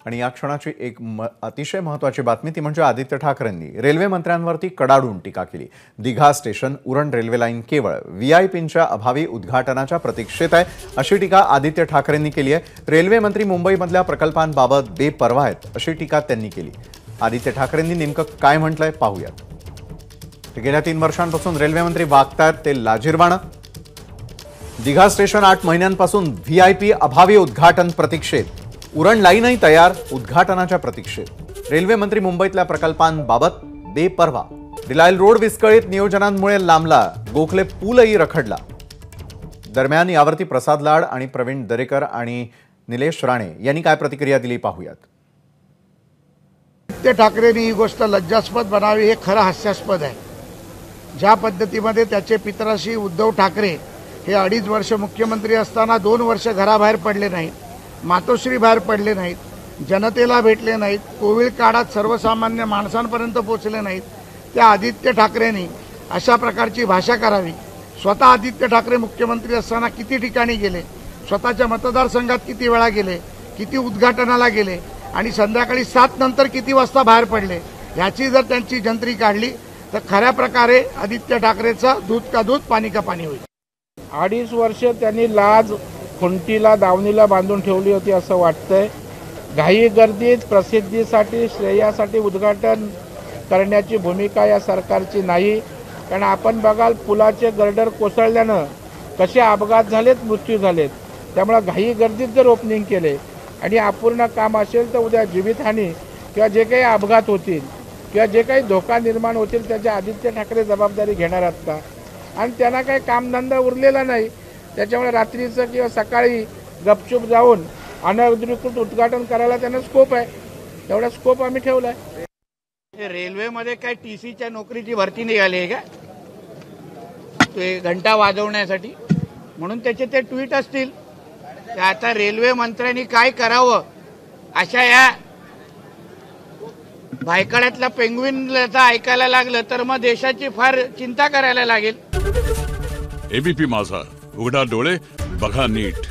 आणि या क्षणाची एक अतिशय महत्त्वाची बातमी ती म्हणजे आदित्य ठाकरेंनी रेल्वे मंत्र्यांवरती कडाडून टीका केली। Digha station Uran railway line केवळ व्हीआयपींच्या अभावी उद्घाटनाच्या प्रतीक्षेत आहे अशी टीका आदित्य ठाकरेंनी केली आहे। रेल्वे मंत्री मुंबईमधल्या प्रकल्पांबाबत बेपर्वा आहेत अशी टीका त्यांनी केली। आदित्य ठाकरेंनी नेमकं काय म्हटलंय पाहूयात। गेल्या 3 वर्षांपासून रेल्वे मंत्री वागतात ते लाजिरवाणं। दिघा स्टेशन 8 महिन्यांपासून व्हीआयपी अभावी उद्घाटन प्रतीक्षेत, उरण लाईनही तयार, उद्घाटनाच्या प्रतीक्षेत। रेल्वे मंत्री मुंबईतल्या प्रकल्पांबाबत बेपर्वा। डिलायल रोड विस्कळीत नियोजनांमुळे लांबला, गोखले पूलही रखडला। दरम्यान यावरती प्रसाद लाड आणि प्रवीण दरेकर आणि निलेश राणे यांनी काय प्रतिक्रिया दिली पाहूयात। आदित्य ठाकरेंनी ही गोष्ट लज्जास्पद बनावी हे खरं हास्यास्पद आहे। ज्या पद्धतीमध्ये त्याचे पितराशी उद्धव ठाकरे हे 2.5 वर्ष मुख्यमंत्री असताना 2 वर्ष घराबाहेर पडले नाहीत, मातोश्री बाहेर पडले नाहीत, जनतेला भेटले नाहीत, कोविड काळात सर्वसामान्य माणसांपर्यंत पोहोचले नाहीत, त्या आदित्य ठाकरेंनी अशा प्रकारची भाषा करावी। स्वतः आदित्य ठाकरे मुख्यमंत्री असताना किती ठिकाणी गेले, स्वतःच्या मतदारसंघात किती वेळा गेले, किती उद्घाटनाला गेले आणि संध्याकाळी 7 नंतर किती वाजता बाहेर पडले, ह्याची जर त्यांची जंत्री काढली तर खऱ्या प्रकारे आदित्य ठाकरेचा दूध का दूध पाणी का पाणी होईल। 2.5 वर्ष त्यांनी लाज खुंटीला दावणीला बांधून ठेवली होती असं वाटतंय। घाई गर्दीत प्रसिद्धीसाठी श्रेयासाठी उद्घाटन करण्याची भूमिका या सरकारची नाही। कारण आपण बघाल पुलाचे गर्डर कोसळल्यानं कसे अपघात झालेत, मृत्यू झालेत। त्यामुळे घाई गर्दीत जर ओपनिंग केले आणि अपूर्ण काम असेल तर उद्या जीवितहानी किंवा जे काही अपघात होतील किंवा जे काही धोका निर्माण होतील त्याची आदित्य ठाकरे जबाबदारी घेणार आहेत का? आणि त्यांना काही कामधंदा उरलेला नाही, त्याच्यामुळे रात्रीचं किंवा सकाळी गपचूप जाऊन अनधिकृत उद्घाटन करायला त्यांना स्कोप आहे, तेवढा स्कोप आम्ही ठेवलाय। रेल्वेमध्ये काय टीसीच्या नोकरीची भरती निघाली आहे का ते घंटा वाजवण्यासाठी, म्हणून त्याचे ते ट्विट असतील। आता रेल्वे मंत्र्यांनी काय करावं अशा या भायखळ्यातल्या पेंग्विनला ऐकायला लागलं तर मग देशाची फार चिंता करायला लागेल। एबीपी माझा, उघडा डोळे बघा नीट।